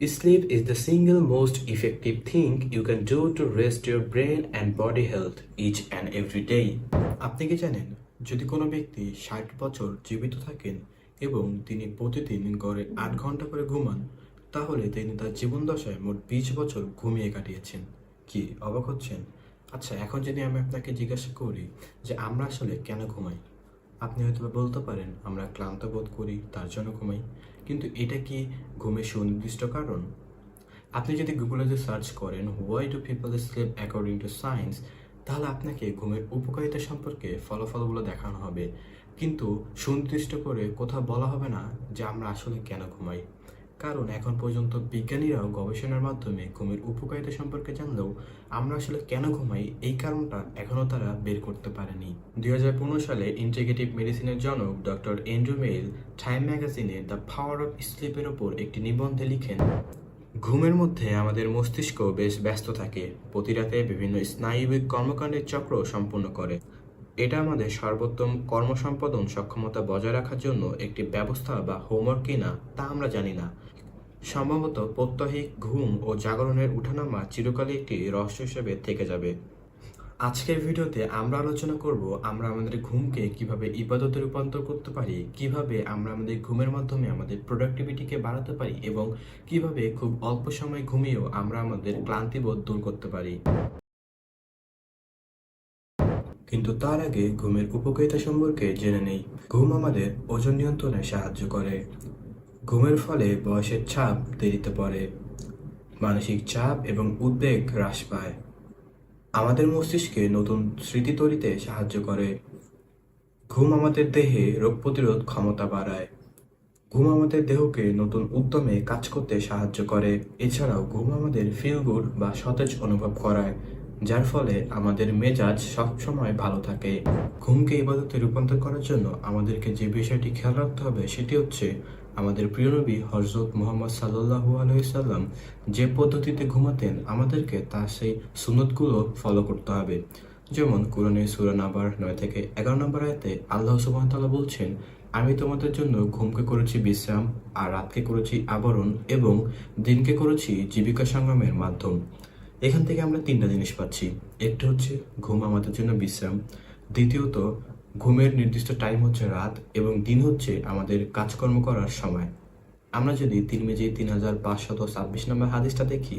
Sleep is the single most effective thing you can do to rest your brain and body health each and every day. আপনি কি জানেন, যদি কোনো ব্যক্তি 60 বছর জীবিত থাকেন এবং তিনি প্রতিদিন গড়ে 8 ঘন্টা করে ঘুমান, তাহলে তিনি তার জীবন দশায় মোট 20 বছর ঘুমিয়ে কাটিয়েছেন। কি অবাক হচ্ছেন? আচ্ছা, এখন যদি আমি আপনাকে জিজ্ঞাসা করি যে আমরা আসলে কেন ঘুমাই, আপনি হয়তো বলতে পারেন আমরা ক্লান্ত বোধ করি তার জন্য ঘুমাই। কিন্তু এটা কি ঘুমের সুনির্দিষ্ট কারণ? আপনি যদি গুগলে যে সার্চ করেন why do people sleep according to science, তাহলে আপনাকে ঘুমের উপকারিতা সম্পর্কে ফলাফলগুলো দেখানো হবে, কিন্তু সুনির্দিষ্ট করে কোথাও বলা হবে না যে আমরা আসলে কেন ঘুমাই। কারণ এখন পর্যন্ত বিজ্ঞানীরাও গবেষণার মাধ্যমে ঘুমের উপকারিতা সম্পর্কে জানলেও আমরা আসলে কেন ঘুমাই এই কারণটা এখনও তারা বের করতে পারেনি। 2015 সালে ইন্টিগ্রেটিভ মেডিসিনের জনক ডক্টর অ্যান্ড্রু মেইল টাইম ম্যাগাজিনে দ্য পাওয়ার অফ স্লিপের ওপর একটি নিবন্ধে লিখেন, ঘুমের মধ্যে আমাদের মস্তিষ্ক বেশ ব্যস্ত থাকে, প্রতি রাতে বিভিন্ন স্নায়বিক কর্মকাণ্ডের চক্র সম্পূর্ণ করে। এটা আমাদের সর্বোত্তম কর্মসম্পাদন সক্ষমতা বজায় রাখার জন্য একটি ব্যবস্থা বা হোমওয়ার্ক কিনা তা আমরা জানি না। সম্ভবত প্রত্যহিক ঘুম ও জাগরণের উঠানামা চিরকালই একটি রহস্য হিসেবে থেকে যাবে। আজকের ভিডিওতে আমরা আলোচনা করব আমরা আমাদের ঘুমকে কিভাবে ইবাদতে রূপান্তর করতে পারি, কিভাবে আমরা আমাদের ঘুমের মাধ্যমে আমাদের প্রোডাক্টিভিটিকে বাড়াতে পারি এবং কিভাবে খুব অল্প সময় ঘুমিয়েও আমরা আমাদের ক্লান্তিবোধ দূর করতে পারি। কিন্তু তার আগে ঘুমের উপকারিতা সম্পর্কে জেনে নেই। ঘুম আমাদের ওজন নিয়ন্ত্রণে সাহায্য করে। ঘুমের ফলে বয়সের ছাপ দেরিতে পড়ে, মানসিক চাপ এবং উদ্বেগ হ্রাস পায়, আমাদের মস্তিষ্কে নতুন স্মৃতি তৈরিতে সাহায্য করে। ঘুম আমাদের দেহে রোগ প্রতিরোধ ক্ষমতা বাড়ায়। ঘুম আমাদের দেহকে নতুন উদ্যমে কাজ করতে সাহায্য করে। এছাড়াও ঘুম আমাদের ফিল গুড বা সতেজ অনুভব করায়, যার ফলে আমাদের মেজাজ সবসময় ভালো থাকে। ঘুমকে ইবাদতে রূপান্তর করার জন্য আমাদেরকে যে বিষয়টি খেয়াল রাখতে হবে সেটি হচ্ছে আমাদের প্রিয় নবী হযরত মুহাম্মদ সাল্লাল্লাহু আলাইহি সাল্লাম যে পদ্ধতিতে ঘুমাতেন আমাদেরকে তার সেই সুন্নতগুলো ফলো করতে হবে। যেমন কুরআনের সূরা নাবার 9 থেকে 11 নম্বর আয়াতে আল্লাহ সুবহানাহু ওয়া তাআলা বলছেন, আমি তোমাদের জন্য ঘুমকে করেছি বিশ্রাম, আর রাতকে করেছি আবরণ এবং দিনকে করেছি জীবিকা সংগ্রামের মাধ্যম। এখান থেকে আমরা তিনটা জিনিস পাচ্ছি। একটা হচ্ছে ঘুম আমাদের জন্য বিশ্রাম, দ্বিতীয়ত ঘুমের নির্দিষ্ট টাইম হচ্ছে রাত এবং দিন হচ্ছে আমাদের কাজকর্ম করার সময়। আমরা যদি তিরমিজি 3526 নম্বর হাদিসটা দেখি,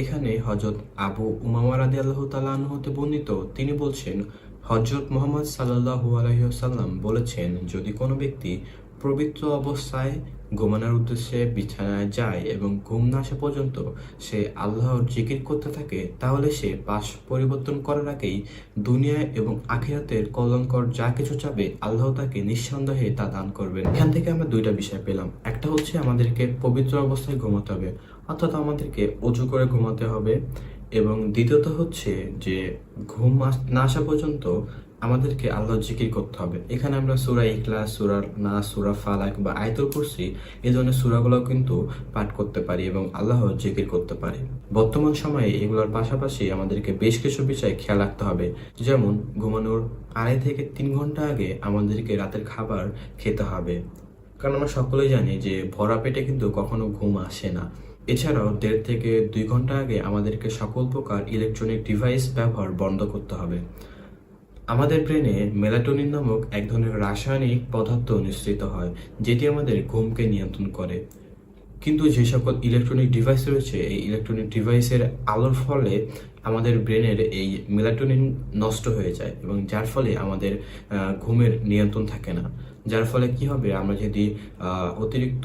এখানে হযরত আবু উমামা রাদিয়াল্লাহু তাআলা আনহু হতে বর্ণিত, তিনি বলছেন হযরত মুহাম্মদ সাল্লাল্লাহু আলাইহি ওয়াসাল্লাম বলেছেন, যদি কোনো ব্যক্তি পবিত্র অবস্থায় ঘুমানোর উদ্দেশ্যে বিছানায় যায় এবং ঘুম না আসা পর্যন্ত সে আল্লাহর জিকির করতে থাকে, তাহলে সে পাশ পরিবর্তন করার আগেই দুনিয়ায় এবং আখিরাতের কল্যাণকর যা কিছু চাবে আল্লাহ তাকে নিঃসন্দেহে তা দান করবেন। এখান থেকে আমরা দুইটা বিষয় পেলাম। একটা হচ্ছে আমাদেরকে পবিত্র অবস্থায় ঘুমাতে হবে, অর্থাৎ আমাদেরকে অজু করে ঘুমাতে হবে, এবং দ্বিতীয়ত হচ্ছে যে না আসা পর্যন্ত আমাদেরকে আল্লাহর জিকির করতে হবে। এখানে আমরা সূরা ইখলাস, সূরা নাস, সূরা ফালাক বা আয়াতুল কুরসি এই ধরনের সূরাগুলো কিন্তু পাঠ করতে পারি এবং আল্লাহর জিকির করতে পারি। বর্তমান সময়ে এগুলোর পাশাপাশি আমাদেরকে বেশ কিছু বিষয় খেয়াল রাখতে হবে, যেমন ঘুমানোর 2.5 থেকে 3 ঘন্টা আগে আমাদেরকে রাতের খাবার খেতে হবে, কারণ আমরা সকলেই জানি যে ভরা পেটে কিন্তু কখনো ঘুম আসে না। এছাড়াও 1.5 থেকে 2 ঘন্টা আগে আমাদেরকে সকল প্রকার ইলেকট্রনিক ডিভাইস ব্যবহার বন্ধ করতে হবে। আমাদের ব্রেনে মেলাটোনিন নামক এক ধরনের রাসায়নিক পদার্থ নিঃসৃত হয়, যেটি আমাদের ঘুমকে নিয়ন্ত্রণ করে। কিন্তু যে সকল ইলেকট্রনিক ডিভাইস রয়েছে, এই ইলেকট্রনিক ডিভাইসের আলোর ফলে আমাদের ব্রেনের এই মেলাটোনিন নষ্ট হয়ে যায় এবং যার ফলে আমাদের ঘুমের নিয়ন্ত্রণ থাকে না। যার ফলে কি হবে, আমরা যদি অতিরিক্ত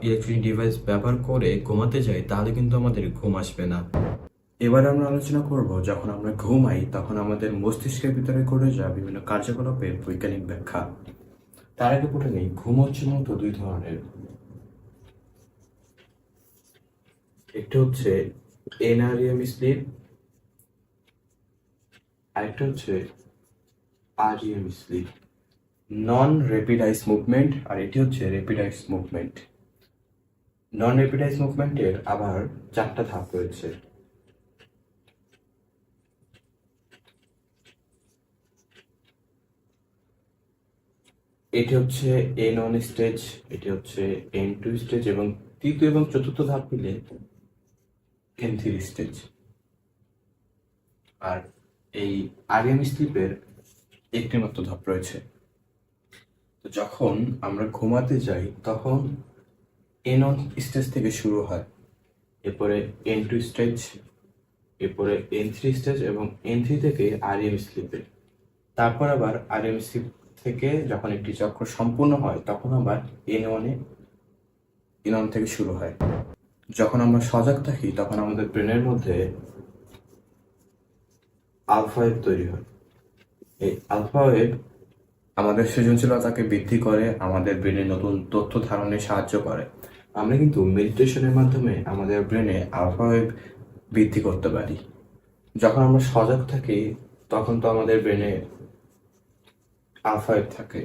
ইলেকট্রনিক ডিভাইস ব্যবহার করে ঘুমাতে যাই তাহলে কিন্তু আমাদের ঘুম আসবে না। এবার আমরা আলোচনা করব যখন আমরা ঘুমাই তখন আমাদের মস্তিষ্কের ভিতরে ঘটে যাওয়া বিভিন্ন কার্যকলাপের বৈজ্ঞানিক ব্যাখ্যা। তার আগে বলে নেই, ঘুম হচ্ছে মূলত দুই ধরনের। একটা হচ্ছে এনআরইএম স্লিপ, আরেকটা হচ্ছে আরইএম স্লিপ। নন র্যাপিড আইস মুভমেন্ট, আর এটি হচ্ছে র্যাপিড আইস মুভমেন্ট। নন র্যাপিড আইস মুভমেন্টের আবার 4টা ধাপ রয়েছে। এটি হচ্ছে N1 স্টেজ, এটি হচ্ছে N2 স্টেজ এবং তৃতীয় এবং চতুর্থ ধাপ মিলে N3 স্টেজ। আর এই REM স্লিপের একটি মাত্র ধাপ রয়েছে। তো যখন আমরা ঘুমাতে যাই তখন N1 স্টেজ থেকে শুরু হয়, এরপরে N2 স্টেজ, এরপরে N3 স্টেজ এবং N3 থেকে REM স্লিপে। তারপর আবার REM স্লিপ থেকে যখন একটি চক্র সম্পূর্ণ হয় তখন আবার N1 থেকে শুরু হয়। যখন আমরা সজাগ থাকি তখন আমাদের ব্রেনের মধ্যে আলফা ওয়েভ তৈরি হয়। এই আলফা ওয়েভ আমাদের সৃজনশীলতাকে বৃদ্ধি করে, আমাদের ব্রেনে নতুন তথ্য ধারণে সাহায্য করে। আমরা কিন্তু মেডিটেশনের মাধ্যমে আমাদের ব্রেনে আলফা ওয়েভ বৃদ্ধি করতে পারি। যখন আমরা সজাগ থাকি তখন তো আমাদের ব্রেনে আলফা ওয়েভ থাকে।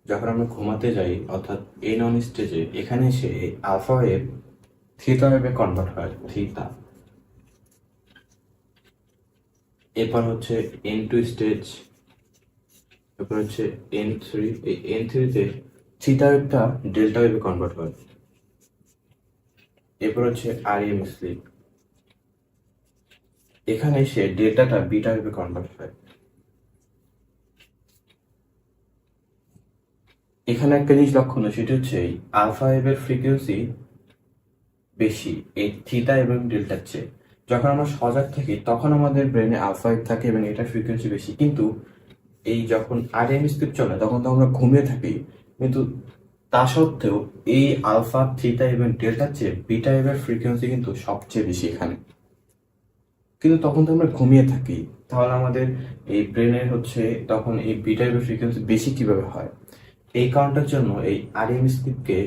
যখন আমরা ঘুমাতে যাই অর্থাৎ N1 স্টেজে, এখানে এসে আলফা ওয়েভ থিটা ওয়েভে কনভার্ট হয়, থিটা। এরপর হচ্ছে N2 স্টেজ, এরপর হচ্ছে N3। এই N3-তে থিটা ওয়েভটা ডেল্টা ওয়েভে কনভার্ট হয়। এরপর হচ্ছে REM স্লিপ, এখানে এসে ডেল্টাটা বিটা ওয়েভে কনভার্ট হয়। এখানে একটা জিনিস লক্ষণ, সেটা হচ্ছে এই আলফা ওয়েভের ফ্রিকোয়েন্সি বেশি এই থিটা এবং ডেল্টার চেয়ে। যখন আমরা সজাগ থাকি তখন আমাদের ব্রেনে আলফা ওয়েভ থাকে এবং এটার ফ্রিকোয়েন্সি বেশি, কিন্তু এই যখন REM স্লিপ চলে তখন তো আমরা ঘুমিয়ে থাকি, কিন্তু তা সত্ত্বেও এই আলফা, থিটা এবং ডেল্টার চেয়ে বিটা ওয়েভের ফ্রিকোয়েন্সি কিন্তু সবচেয়ে বেশি এখানে। কিন্তু তখন তো আমরা ঘুমিয়ে থাকি, তাহলে আমাদের এই ব্রেনের হচ্ছে তখন এই বিটা ওয়েভের ফ্রিকোয়েন্সি বেশি কিভাবে হয়? এই কারণটার জন্য এই REM স্লিপকে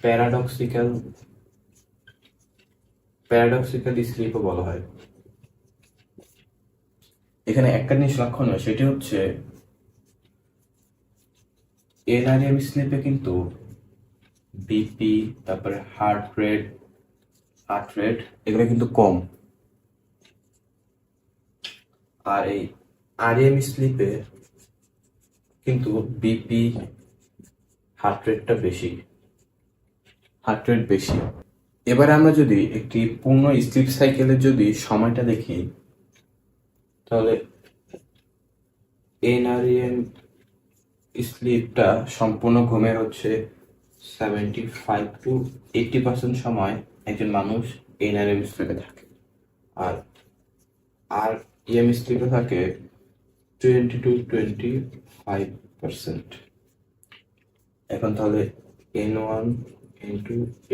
প্যারাডক্সিক্যাল স্লিপও বলা হয়। এখানে একটা জিনিস লক্ষণীয়, সেটি হচ্ছে NREM স্লিপে কিন্তু বিপি, তারপরে হার্ট রেট এগুলো কিন্তু কম। আর এই REM স্লিপে কিন্তু বিপি, হার্ট রেট বেশি। এবারে আমরা যদি একটি পূর্ণ স্লিপ সাইকেলের যদি সময়টা দেখি, তাহলে NREM স্লিপটা সম্পূর্ণ ঘুমের হচ্ছে 75 to 80% সময় একজন মানুষ NREM স্লিপে থাকে, আর REM স্লিপে থাকে 20 to 25%। এখন তাহলে N1, N2,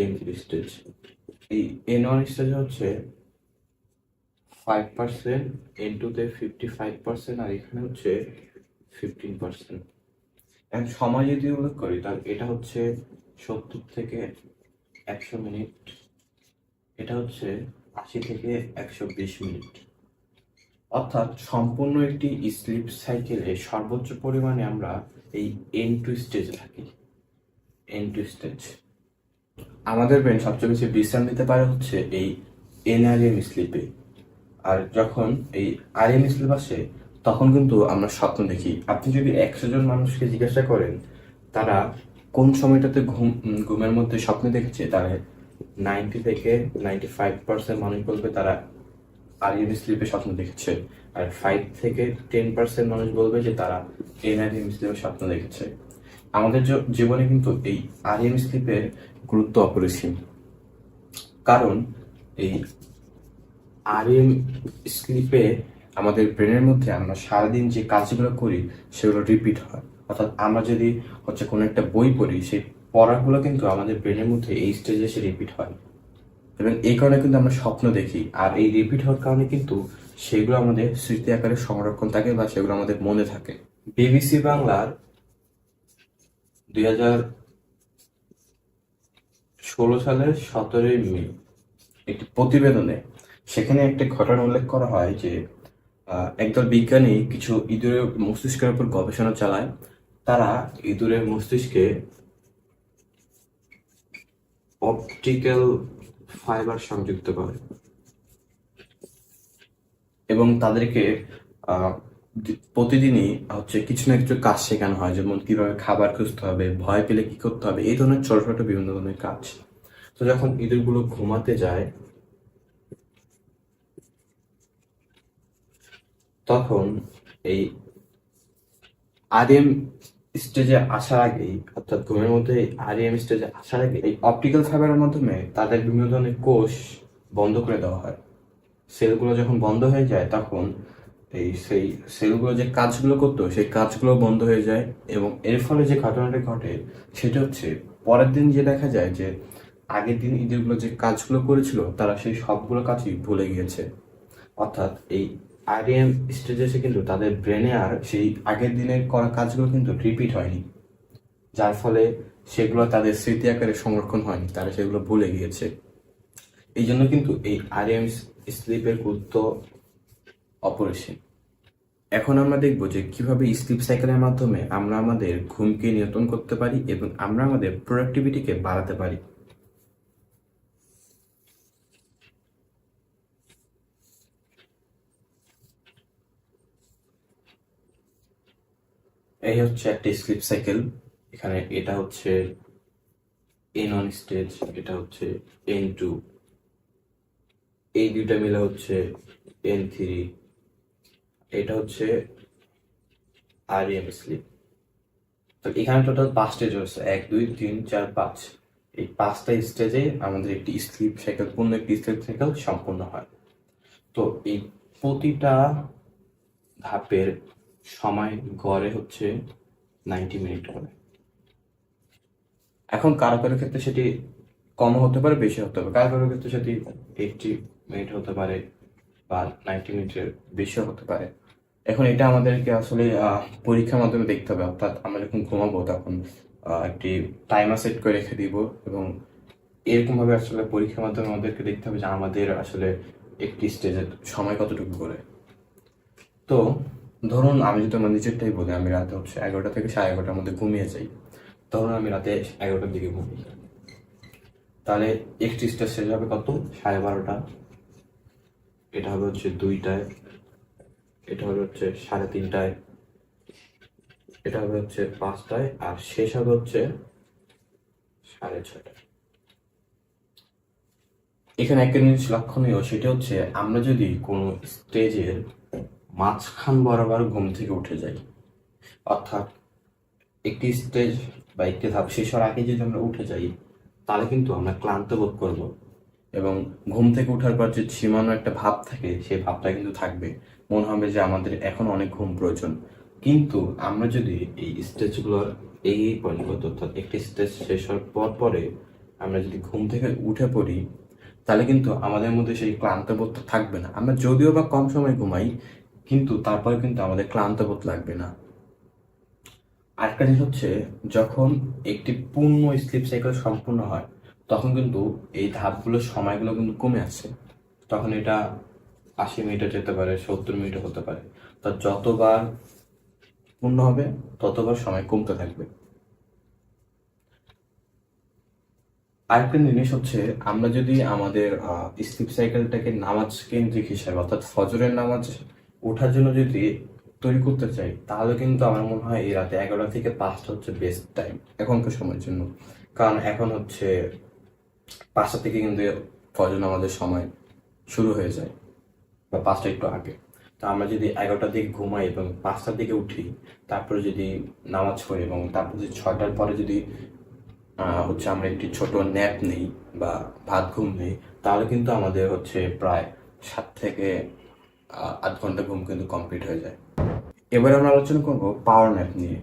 N3 স্টেজ। এই N1 স্টেজ হচ্ছে 5%, N2-তে 55%, আর এখানে হচ্ছে 15%। এখন সময় যদি উল্লেখ করি তাহলে এটা হচ্ছে 70 থেকে 100 মিনিট, এটা হচ্ছে 80 থেকে 120 মিনিট। অর্থাৎ সম্পূর্ণ একটি স্লিপ সাইকেলে সর্বোচ্চ পরিমাণে আমরা এই N2 স্টেজে থাকি। N2 স্টেজ আমাদের ব্রেন সবচেয়ে বেশি বিশ্রাম নিতে পারে হচ্ছে এই NREM স্লিপে। আর যখন এই REM স্লিপ আসে তখন কিন্তু আমরা স্বপ্ন দেখি। আপনি যদি 100 জন মানুষকে জিজ্ঞাসা করেন তারা কোন সময়টাতে ঘুমের মধ্যে স্বপ্ন দেখেছে, তাহলে 90 থেকে 95% মানুষ বলবে তারা REM স্লিপে স্বপ্ন দেখেছে, আর 5 থেকে 10% মানুষ বলবে যে তারা NREM স্লিপে স্বপ্ন দেখেছে। আমাদের জীবনে কিন্তু এই REM স্লিপের গুরুত্ব অপরিসীম, কারণ এই REM স্লিপে আমাদের ব্রেনের মধ্যে আমরা সারাদিন যে কাজগুলো করি সেগুলো রিপিট হয়। অর্থাৎ আমরা যদি হচ্ছে কোনো একটা বই পড়ি, সেই পড়াগুলো কিন্তু আমাদের ব্রেনের মধ্যে এই স্টেজে এসে রিপিট হয়, এবং এই কারণে কিন্তু আমরা স্বপ্ন দেখি। আর এই রিপিট হওয়ার কারণে কিন্তু সেগুলো আমাদের স্মৃতি আকারে সংরক্ষণ থাকে বা সেগুলো আমাদের মনে থাকে। BBC বাংলার 2016 সালের 17 মে একটি প্রতিবেদনে সেখানে একটা ঘটনা উল্লেখ করা হয় যে একদল বিজ্ঞানী কিছু ইঁদুরের মস্তিষ্কের উপর গবেষণা চালায়। তারা ইঁদুরের মস্তিষ্কে অপটিক্যাল ফাইবার সংযুক্ত করে এবং তাদেরকে প্রতিদিনই হচ্ছে কিছু না কিছু কাজ শেখানো হয়, যেমন কিভাবে খাবার খুঁজতে হবে, ভয় পেলে কি করতে হবে, এই ধরনের ছোট ছোট বিভিন্ন ধরনের কাজ। তো যখন ইঁদুরগুলো ঘুমাতে যায় তখন এই আরএম স্টেজে আসার আগেই, অর্থাৎ ঘুমের মধ্যে আরএম স্টেজে আসার আগে এই অপটিক্যাল ফাইবারের মাধ্যমে তাদের বিভিন্ন ধরনের কোষ বন্ধ করে দেওয়া হয়। সেলগুলো যখন বন্ধ হয়ে যায় তখন সেই সেলগুলো যে কাজগুলো করতো সেই কাজগুলো বন্ধ হয়ে যায়, এবং এর ফলে যে ঘটনাটা ঘটে সেটা হচ্ছে পরের দিন যে দেখা যায় যে আগের দিন ইঁদুরগুলো যে কাজগুলো করেছিল তারা সেই সবগুলো কাজই ভুলে গিয়েছে। অর্থাৎ এই আরএম স্টেজে এসে কিন্তু তাদের ব্রেনে আর সেই আগের দিনের করা কাজগুলো কিন্তু রিপিট হয়নি, যার ফলে সেগুলো তাদের স্মৃতি আকারে সংরক্ষণ হয়নি, তারা সেগুলো ভুলে গিয়েছে। এই জন্য কিন্তু এই আরএম স্লিপের গুরুত্ব অপরিসীম। এখন আমরা দেখব যে কিভাবে স্লিপ সাইকেলের মাধ্যমে আমরা আমাদের ঘুমকে নিয়ন্ত্রণ করতে পারি এবং আমরা আমাদের প্রোডাক্টিভিটিকে বাড়াতে পারি। এই হচ্ছে একটা স্লিপ সাইকেল। এখানে এটা হচ্ছে N1 স্টেজ, এটা হচ্ছে N2, এই দুইটা মিলে হচ্ছে N3, এটা হচ্ছে REM স্লিপ। তো এখানে টোটাল 5 স্টেজ হচ্ছে, 1 2 3 4 5। এই 5টা স্টেজে আমাদের একটি স্লিপ সাইকেল, পূর্ণ একটি স্লিপ সাইকেল সম্পূর্ণ হয়। তো এই প্রতিটা ধাপের সময় গড়ে হচ্ছে 90 মিনিট করে। এখন কারো কারো ক্ষেত্রে সেটি কম হতে পারে, বেশি হতে পারে, কারো কারো ক্ষেত্রে সেটি 80 মিনিট হতে পারে বা 90 মিনিটের বেশিও হতে পারে। এখন এটা আমাদেরকে আসলে পরীক্ষার মাধ্যমে দেখতে হবে, অর্থাৎ আমরা যখন ঘুমাবো তখন একটি টাইমার সেট করে রেখে দিব, এবং এরকমভাবে আসলে পরীক্ষার মাধ্যমে আমাদেরকে দেখতে হবে যে আমাদের আসলে একটি স্টেজের সময় কতটুকু করে। তো ধরুন আমি যদি আমার নিজেরটাই বলি, আমি রাতে হচ্ছে 11টা থেকে 11:30টার মধ্যে ঘুমিয়ে যাই। ধরুন আমি রাতে 11টার দিকে ঘুমিয়ে যাই, তাহলে একটি স্টেজ শেষ হবে কত? 12:30। এটা হবে হচ্ছে 2টায়, এটা হবে হচ্ছে 3:30টায়, এটা হবে হচ্ছে 5টায়, আর শেষ হবে হচ্ছে 6:30টায়। এখানে একটা জিনিস লক্ষণীয়, সেটা হচ্ছে আমরা যদি কোনো স্টেজের মাঝখান বরাবর ঘুম থেকে উঠে যাই, অর্থাৎ একটি স্টেজ বা একটি ধাপ শেষ হওয়ার আগে যদি আমরা উঠে যাই, তাহলে কিন্তু আমরা ক্লান্ত বোধ করব, এবং ঘুম থেকে ওঠার পর যে ঝিমানো একটা ভাব থাকে সেই ভাবটা কিন্তু থাকবে, মনে হবে যে আমাদের এখন অনেক ঘুম প্রয়োজন। কিন্তু আমরা যদি এই স্টেজগুলোর এই পরিণত, অর্থাৎ একটি স্টেজ শেষ হওয়ার পর পরে আমরা যদি ঘুম থেকে উঠে পড়ি, তাহলে কিন্তু আমাদের মধ্যে সেই ক্লান্ত বোধটা থাকবে না। আমরা যদিও বা কম সময় ঘুমাই, কিন্তু তারপরে কিন্তু আমাদের ক্লান্ত বোধ লাগবে না। আরেকটা জিনিস হচ্ছে, যখন একটি পূর্ণ স্লিপ সাইকেল সম্পূর্ণ হয় তখন কিন্তু এই ধাপগুলোর সময়গুলো কিন্তু কমে আসে। তখন এটা 80 মিনিটে যেতে পারে, 70 মিনিটে হতে পারে। তা যতবার পূর্ণ হবে ততবার সময় কমতে থাকবে। আরেকটা জিনিস হচ্ছে, আমরা যদি আমাদের স্লিপ সাইকেলটাকে নামাজ কেন্দ্রিক হিসাবে, অর্থাৎ ফজরের নামাজ ওঠার জন্য যদি তৈরি করতে চাই, তাহলে কিন্তু আমার মনে হয় এই রাতে 11টা থেকে 5টা হচ্ছে বেস্ট টাইম এখনকার সময়ের জন্য। কারণ এখন হচ্ছে 5টা থেকে কিন্তু ফজর নামাজের সময় শুরু হয়ে যায়, বা 5টা একটু আগে। তো আমরা যদি 11টার দিকে ঘুমাই এবং 5টার দিকে উঠি, তারপরে যদি নামাজ পড়ি এবং তারপর যদি 6টার পরে যদি হচ্ছে আমরা একটি ছোট ন্যাপ নেই বা ভাত ঘুম নেই, তাহলে কিন্তু আমাদের হচ্ছে প্রায় 7 থেকে 8 ঘন্টা ঘুম কিন্তু কমপ্লিট হয়ে যায়। এবার আমরা আলোচনা করব পাওয়ার ন্যাপ নিয়ে।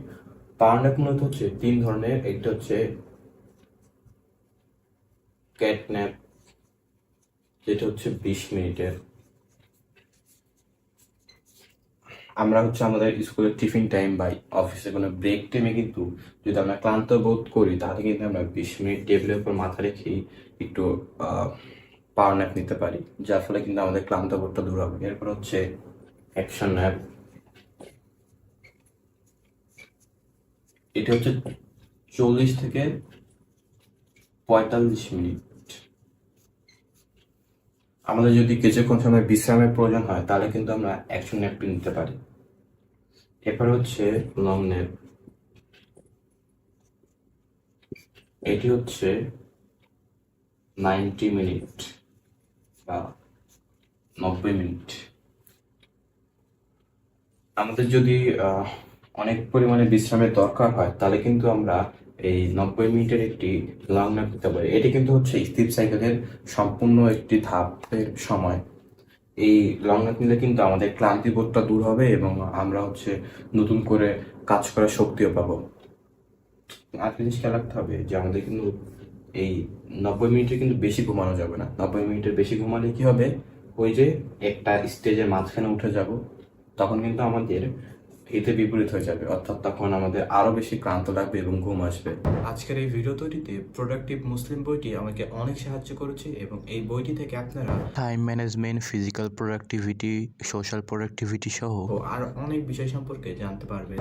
পাওয়ার ন্যাপ মূলত হচ্ছে 3 ধরনের। একটা হচ্ছে ক্যাট ন্যাপ, যেটা হচ্ছে 20 মিনিটের। আমরা হচ্ছে আমাদের স্কুলের টিফিন টাইম বা অফিসে কোনো ব্রেক টাইমে কিন্তু যদি আমরা ক্লান্ত বোধ করি, তাহলে কিন্তু আমরা 20 মিনিট টেবিলের উপর মাথা রেখেই একটু পাওয়ার ন্যাপ নিতে পারি, যার ফলে কিন্তু আমাদের ক্লান্ত বোধটা দূর হবে। এরপর হচ্ছে অ্যাকশন ন্যাপ। এটা হচ্ছে 40 থেকে 45 মিনিট। আমাদের যদি কিছুক্ষণ সময় বিশ্রামের প্রয়োজন হয়, তাহলে কিন্তু আমরা অ্যাকশন ন্যাপ নিতে পারি। এরপর হচ্ছে লং ন্যাপ। এটি হচ্ছে 90 মিনিট বা 90 মিনিট। আমাদের যদি অনেক পরিমাণে বিশ্রামের দরকার হয় তাহলে কিন্তু আমরা এই 90 মিনিটের একটি লং ন্যাপ নিতে পারি। এটি কিন্তু হচ্ছে স্লিপ সাইকেলের সম্পূর্ণ একটি ধাপের সময়। এই লং ন্যাপ নিলে কিন্তু আমাদের ক্লান্তিবোধটা দূর হবে এবং আমরা হচ্ছে নতুন করে কাজ করার শক্তিও পাবো। আর জিনিস খেয়াল রাখতে হবে যে আমাদের কিন্তু এই 90 মিনিটের কিন্তু বেশি ঘুমানো যাবে না। 90 মিনিটের বেশি ঘুমালে কি হবে, ওই যে একটা স্টেজের মাঝখানে উঠে যাব, তখন কিন্তু আমাদের হিতে বিপরীত হয়ে যাবে, অর্থাৎ তখন আমাদের আরো বেশি ক্লান্ত লাগবে এবং ঘুম আসবে। আজকের এই ভিডিও তৈরিতে প্রোডাক্টিভ মুসলিম বইটি আমাকে অনেক সাহায্য করেছে এবং এই বইটি থেকে আপনারা time management, physical productivity, social productivity সহ আর অনেক বিষয় সম্পর্কে জানতে পারবেন।